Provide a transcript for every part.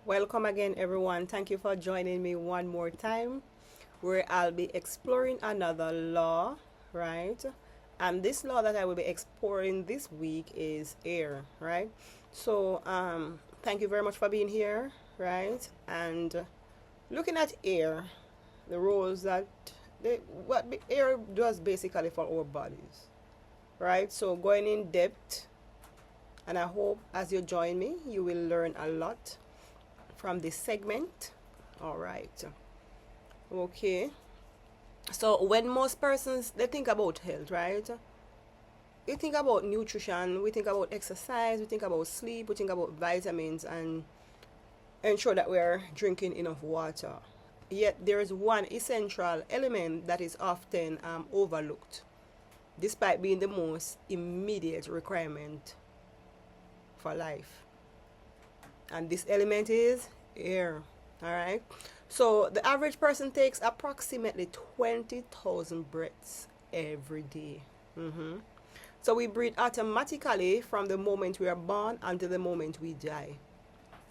Welcome again, everyone. Thank you for joining me one more time, where I'll be exploring another law, right? And this law that I will be exploring this week is air, right? Thank you very much for being here, right? And looking at air, the roles that what air does basically for our bodies, right? So going in depth, and I hope as you join me, you will learn a lot from this segment. All right. Okay. So when most persons they think about health, right? We think about nutrition, we think about exercise, we think about sleep, we think about vitamins and ensure that we're drinking enough water. Yet there is one essential element that is often overlooked, despite being the most immediate requirement for life. And this element is air. All right. So the average person takes approximately 20,000 breaths every day. So we breathe automatically from the moment we are born until the moment we die.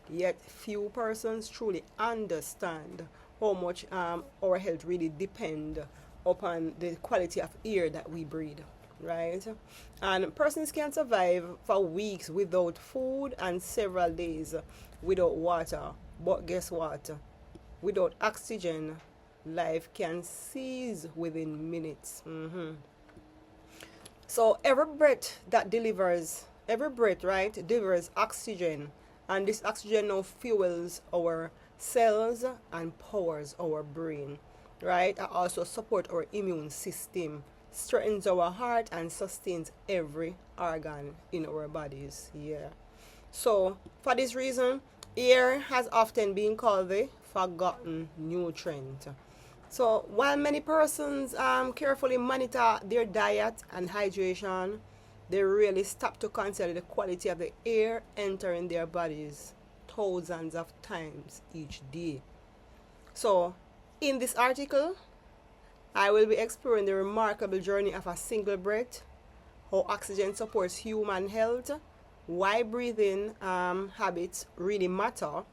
Yet few persons truly understand how much our health really depend upon the quality of air that we breathe, right? And persons can survive for weeks without food and several days without water. But guess what? Without oxygen, life can cease within minutes. So every breath, right, delivers oxygen, and this oxygen now fuels our cells and powers our brain, right? And also support our immune system, strengthens our heart, and sustains every organ in our bodies. Yeah. So for this reason, air has often been called the forgotten nutrient. So while many persons carefully monitor their diet and hydration, they really stop to consider the quality of the air entering their bodies thousands of times each day. So in this article, I will be exploring the remarkable journey of a single breath, how oxygen supports human health, why breathing habits really matter,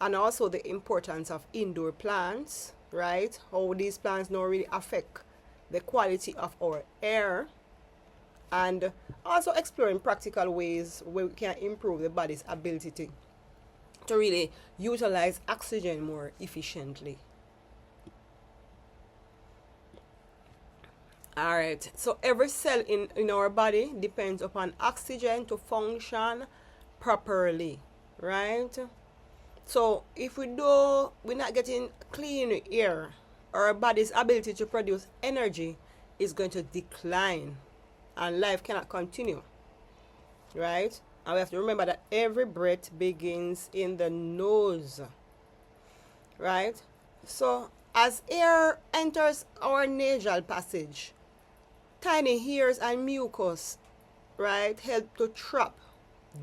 and also the importance of indoor plants, right? How these plants now really affect the quality of our air, and also exploring practical ways where we can improve the body's ability to really utilize oxygen more efficiently. All right, so every cell in our body depends upon oxygen to function properly, right? So if we're not getting clean air, our body's ability to produce energy is going to decline and life cannot continue, right? And we have to remember that every breath begins in the nose, right? So as air enters our nasal passage, tiny hairs and mucus, right, help to trap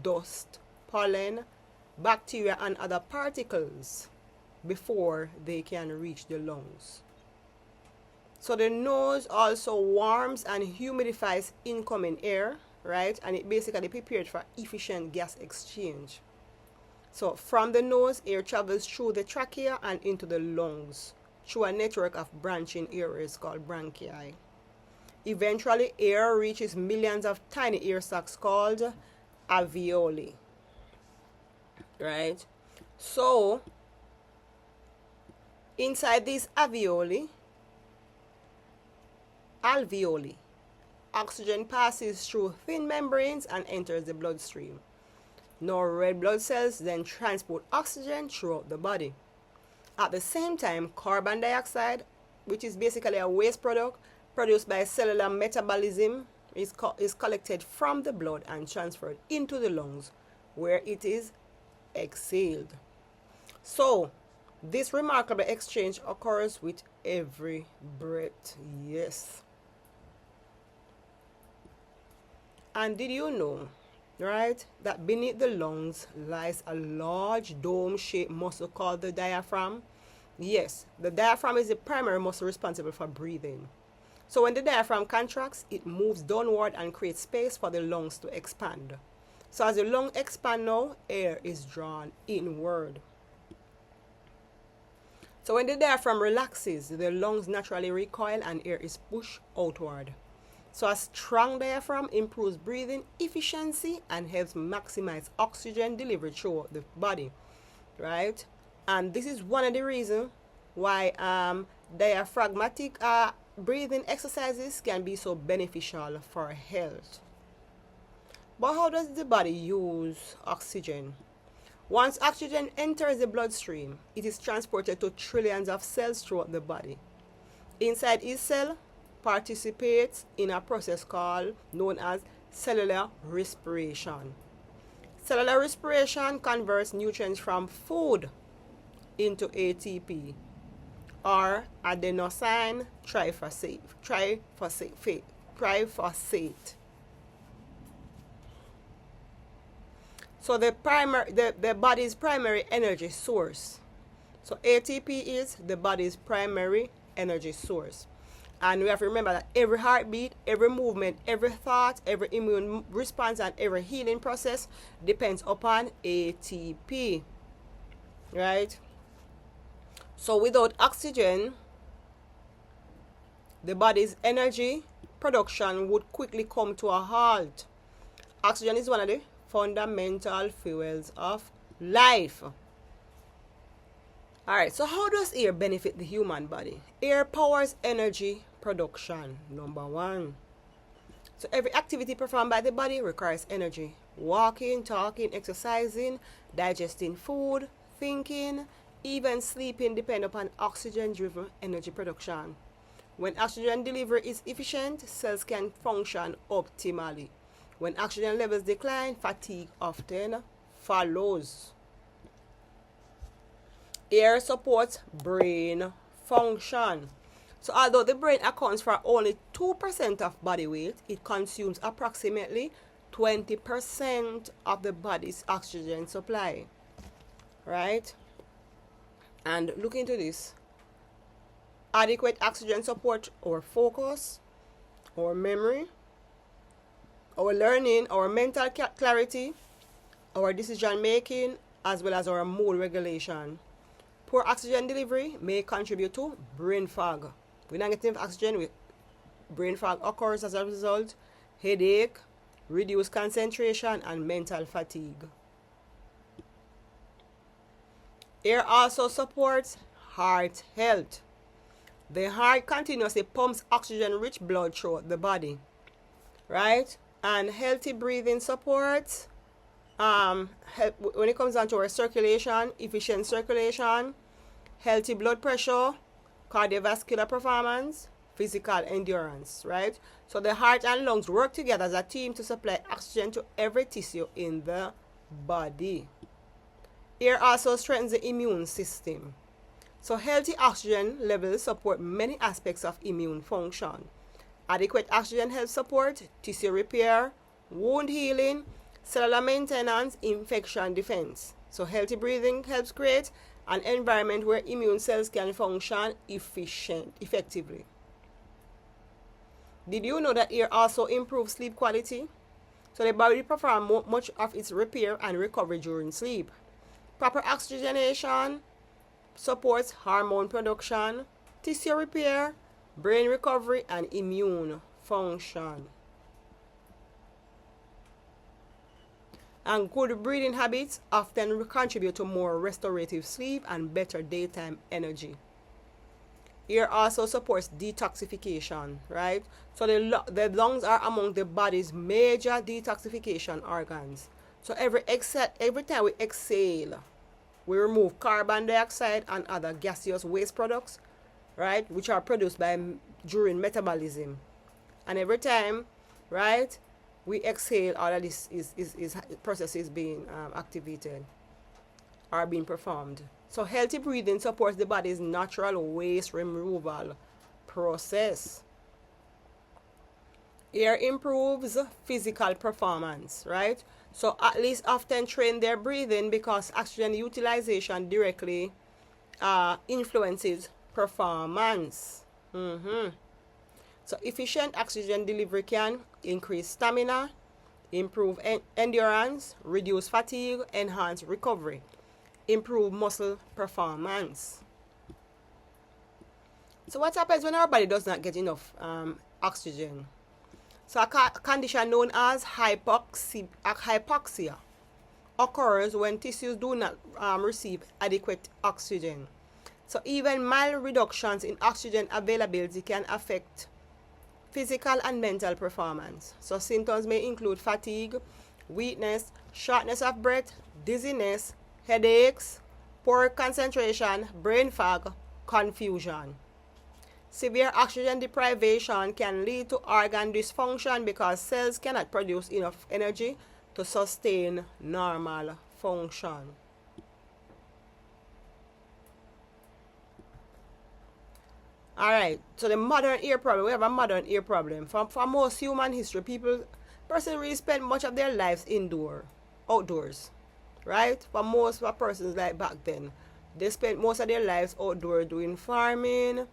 dust, pollen, bacteria, and other particles before they can reach the lungs. So the nose also warms and humidifies incoming air, right, and it basically prepares for efficient gas exchange. So from the nose, air travels through the trachea and into the lungs through a network of branching areas called bronchi. Eventually, air reaches millions of tiny air sacs called alveoli, right? So, inside these alveoli, oxygen passes through thin membranes and enters the bloodstream. Now, red blood cells then transport oxygen throughout the body. At the same time, carbon dioxide, which is basically a waste product produced by cellular metabolism, is collected from the blood and transferred into the lungs, where it is exhaled. So, this remarkable exchange occurs with every breath. Yes. And did you know, right, that beneath the lungs lies a large dome-shaped muscle called the diaphragm? Yes, the diaphragm is the primary muscle responsible for breathing. So when the diaphragm contracts, it moves downward and creates space for the lungs to expand. So as the lung expand now, air is drawn inward. So when the diaphragm relaxes, the lungs naturally recoil and air is pushed outward. So a strong diaphragm improves breathing efficiency and helps maximize oxygen delivery throughout the body, right? And this is one of the reasons why diaphragmatic breathing exercises can be so beneficial for health. But how does the body use oxygen? Once oxygen enters the bloodstream, it is transported to trillions of cells throughout the body. Inside each cell participates in a process known as cellular respiration. Cellular respiration converts nutrients from food into ATP or adenosine triphosphate. So the body's primary energy source. So ATP is the body's primary energy source. And we have to remember that every heartbeat, every movement, every thought, every immune response, and every healing process depends upon ATP. Right? So without oxygen, the body's energy production would quickly come to a halt. Oxygen is one of the fundamental fuels of life. Alright, so how does air benefit the human body? Air powers energy production, number one. So every activity performed by the body requires energy. Walking, talking, exercising, digesting food, thinking, even sleeping depend upon oxygen-driven energy production. When oxygen delivery is efficient, cells can function optimally. When oxygen levels decline, fatigue often follows. Air supports brain function. So although the brain accounts for only 2% of body weight, it consumes approximately 20% of the body's oxygen supply. Right? And look into this. Adequate oxygen support our focus, our memory, our learning, our mental clarity, our decision making, as well as our mood regulation. Poor oxygen delivery may contribute to brain fog. When negative oxygen, brain fog occurs as a result, headache, reduced concentration, and mental fatigue. Air also supports heart health. The heart continuously pumps oxygen-rich blood throughout the body, right? And healthy breathing supports when it comes down to our circulation, efficient circulation, healthy blood pressure, cardiovascular performance, physical endurance, right? So the heart and lungs work together as a team to supply oxygen to every tissue in the body. Air also strengthens the immune system. So healthy oxygen levels support many aspects of immune function. Adequate oxygen helps support tissue repair, wound healing, cellular maintenance, infection defense. So healthy breathing helps create an environment where immune cells can function effectively. Did you know that air also improves sleep quality? So the body performs much of its repair and recovery during sleep. Proper oxygenation supports hormone production, tissue repair, brain recovery, and immune function. And good breathing habits often contribute to more restorative sleep and better daytime energy. Air also supports detoxification, right? So the lungs are among the body's major detoxification organs. So every time we exhale, we remove carbon dioxide and other gaseous waste products, right, which are produced during metabolism. And every time, right, we exhale, all of this process is being activated or being performed. So healthy breathing supports the body's natural waste removal process. Air improves physical performance, right? So athletes often train their breathing because oxygen utilization directly influences performance. So efficient oxygen delivery can increase stamina, improve endurance, reduce fatigue, enhance recovery, improve muscle performance. So what happens when our body does not get enough oxygen? So a condition known as hypoxia occurs when tissues do not receive adequate oxygen. So even mild reductions in oxygen availability can affect physical and mental performance. So symptoms may include fatigue, weakness, shortness of breath, dizziness, headaches, poor concentration, brain fog, confusion. Severe oxygen deprivation can lead to organ dysfunction because cells cannot produce enough energy to sustain normal function. Alright, so the modern ear problem, we have a modern ear problem. For most human history, persons really spend much of their lives outdoors, right? For most persons like back then, they spent most of their lives outdoors doing farming,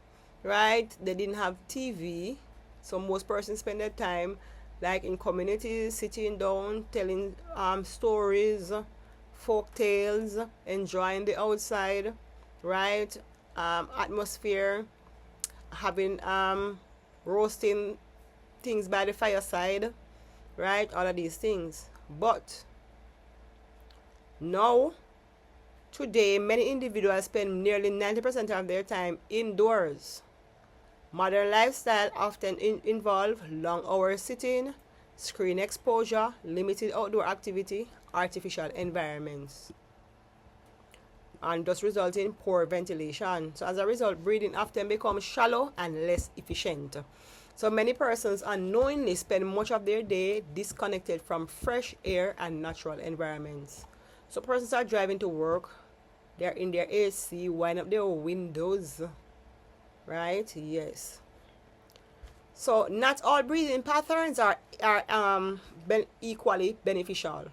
right? They didn't have TV, so most persons spend their time like in communities, sitting down, telling stories, folk tales, enjoying the outside, right? Atmosphere, having roasting things by the fireside, right? All of these things. But now, today, many individuals spend nearly 90% of their time indoors. Modern lifestyle often involve long hours sitting, screen exposure, limited outdoor activity, artificial environments, and thus result in poor ventilation. So as a result, breathing often becomes shallow and less efficient. So many persons unknowingly spend much of their day disconnected from fresh air and natural environments. So persons are driving to work, they're in their AC, wind up their windows, right? Yes. So not all breathing patterns are equally beneficial.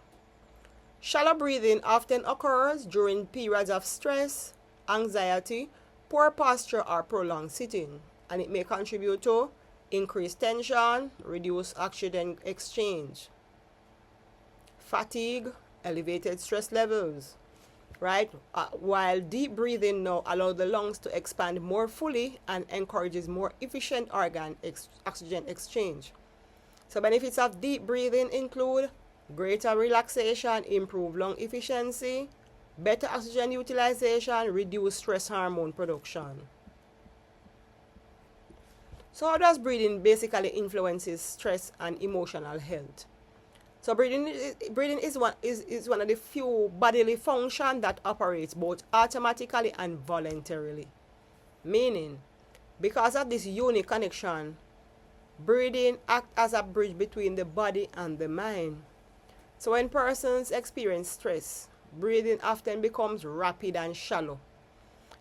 Shallow breathing often occurs during periods of stress, anxiety, poor posture, or prolonged sitting, and it may contribute to increased tension, reduced oxygen exchange, fatigue, elevated stress levels, right? While deep breathing now allows the lungs to expand more fully and encourages more efficient oxygen exchange. So benefits of deep breathing include greater relaxation, improved lung efficiency, better oxygen utilization, reduced stress hormone production. So how does breathing basically influences stress and emotional health? So breathing is one of the few bodily functions that operates both automatically and voluntarily. Meaning, because of this unique connection, breathing acts as a bridge between the body and the mind. So when persons experience stress, breathing often becomes rapid and shallow.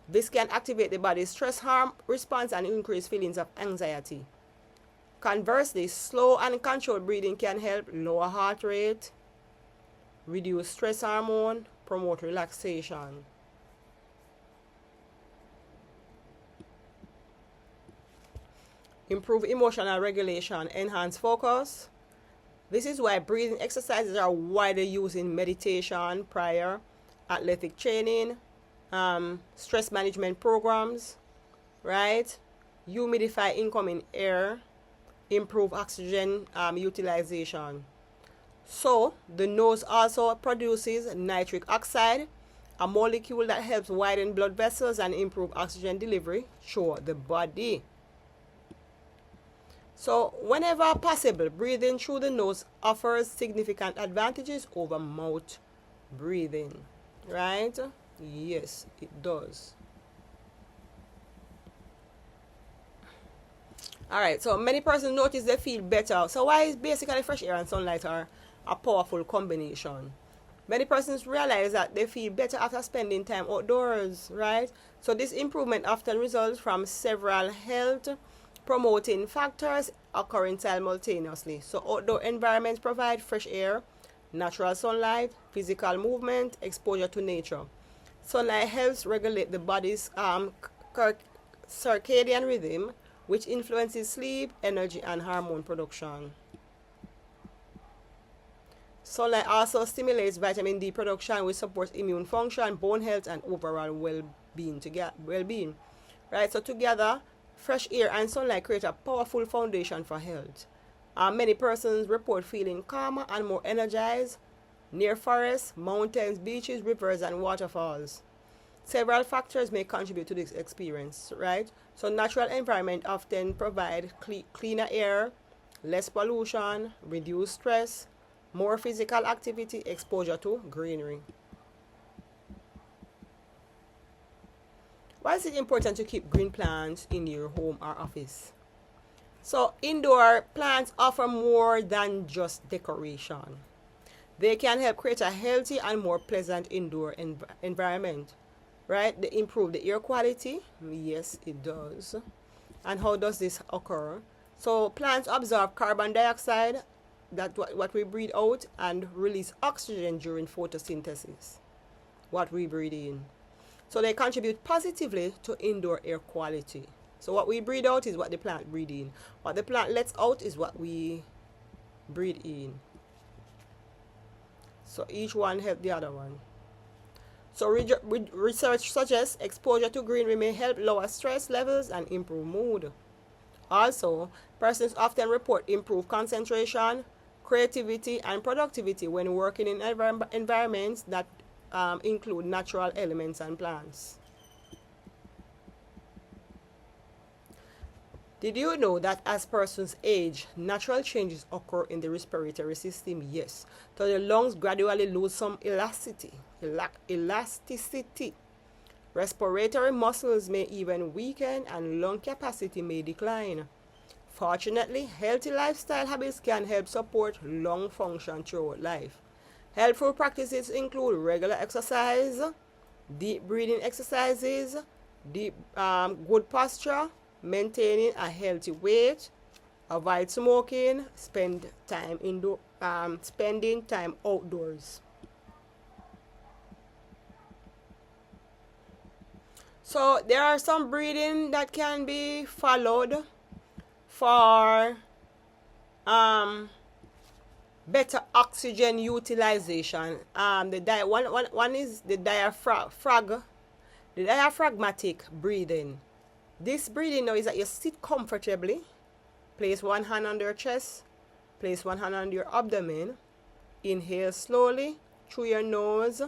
This can activate the body's stress hormone response and increase feelings of anxiety. Conversely, slow and controlled breathing can help lower heart rate, reduce stress hormone, promote relaxation. Improve emotional regulation, enhance focus. This is why breathing exercises are widely used in meditation, prayer, athletic training, stress management programs, right? Humidify incoming air, improve oxygen utilization. So, the nose also produces nitric oxide, a molecule that helps widen blood vessels and improve oxygen delivery through the body. So, whenever possible, breathing through the nose offers significant advantages over mouth breathing, right? Yes, it does. Alright, so many persons notice they feel better. So why is basically fresh air and sunlight are a powerful combination? Many persons realize that they feel better after spending time outdoors, right? So this improvement often results from several health promoting factors occurring simultaneously. So outdoor environments provide fresh air, natural sunlight, physical movement, exposure to nature. Sunlight helps regulate the body's circadian rhythm, which influences sleep, energy, and hormone production. Sunlight also stimulates vitamin D production, which supports immune function, bone health, and overall well-being. Right? So together, Fresh air and sunlight create a powerful foundation for health. Many persons report feeling calmer and more energized near forests, mountains, beaches, rivers, and waterfalls. Several factors may contribute to this experience, right? So natural environment often provide cleaner air, less pollution, reduced stress, more physical activity, exposure to greenery. Why is it important to keep green plants in your home or office? So indoor plants offer more than just decoration. They can help create a healthy and more pleasant indoor environment, right? They improve the air quality. Yes, it does. And how does this occur? So plants absorb carbon dioxide, that what we breathe out, and release oxygen during photosynthesis, what we breathe in. So they contribute positively to indoor air quality. So what we breathe out is what the plant breathes in. What the plant lets out is what we breathe in. So each one helps the other one. So research suggests exposure to greenery may help lower stress levels and improve mood. Also, persons often report improved concentration, creativity, and productivity when working in environments that include natural elements and plants. Did you know that as persons age, natural changes occur in the respiratory system? Yes. So the lungs gradually lose some elasticity. Respiratory muscles may even weaken and lung capacity may decline. Fortunately, healthy lifestyle habits can help support lung function throughout life. Helpful practices include regular exercise, deep breathing exercises, good posture, maintaining a healthy weight, avoid smoking, spending time outdoors. So there are some breathing that can be followed for better oxygen utilization. One is the diaphragmatic breathing. This breathing now is that you sit comfortably, place one hand on your chest, place one hand on your abdomen, inhale slowly through your nose,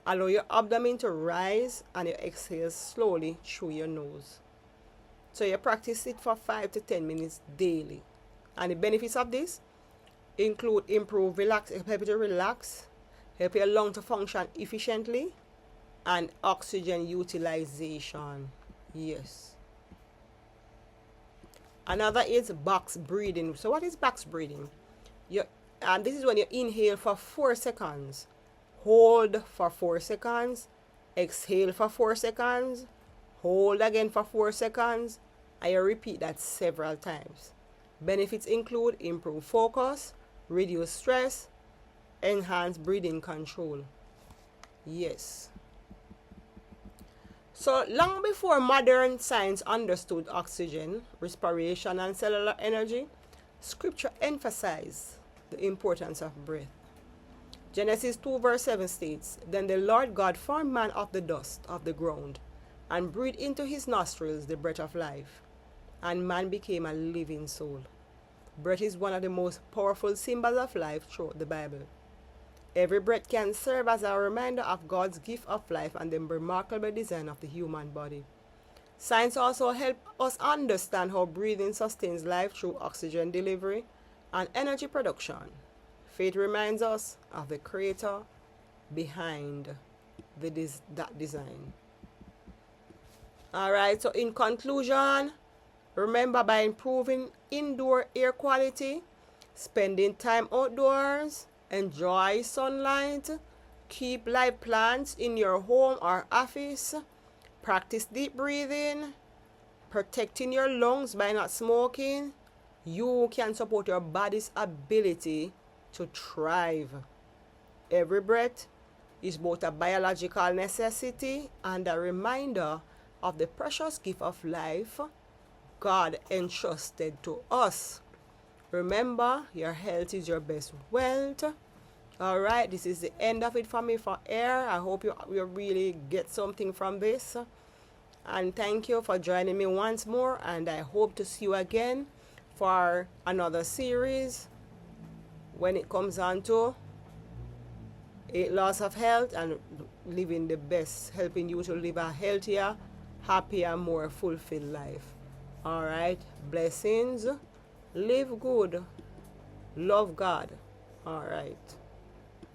allow your abdomen to rise, and you exhale slowly through your nose. So you practice it for 5 to 10 minutes daily. And the benefits of this include help you to relax, help your lung to function efficiently, and oxygen utilization. Yes. Another is box breathing. So what is box breathing? This is when you inhale for 4 seconds, hold for 4 seconds, exhale for 4 seconds, hold again for 4 seconds, and you repeat that several times. Benefits include improved focus, reduce stress, enhance breathing control. Yes. So long before modern science understood oxygen, respiration, and cellular energy, scripture emphasized the importance of breath. Genesis 2 verse 7 states, "Then the Lord God formed man of the dust of the ground, and breathed into his nostrils the breath of life, and man became a living soul." Breath is one of the most powerful symbols of life throughout the Bible. Every breath can serve as a reminder of God's gift of life and the remarkable design of the human body. Science also helps us understand how breathing sustains life through oxygen delivery and energy production. Faith reminds us of the Creator behind that design. Alright, so in conclusion, remember, by improving indoor air quality, spending time outdoors, enjoy sunlight, keep live plants in your home or office, practice deep breathing, protecting your lungs by not smoking, you can support your body's ability to thrive. Every breath is both a biological necessity and a reminder of the precious gift of life God entrusted to us. Remember, your health is your best wealth. Alright, this is the end of it for me for air. I hope you really get something from this. And thank you for joining me once more, and I hope to see you again for another series when it comes on to loss of health and living the best, helping you to live a healthier, happier, more fulfilled life. All right, blessings, live good, love God. All right.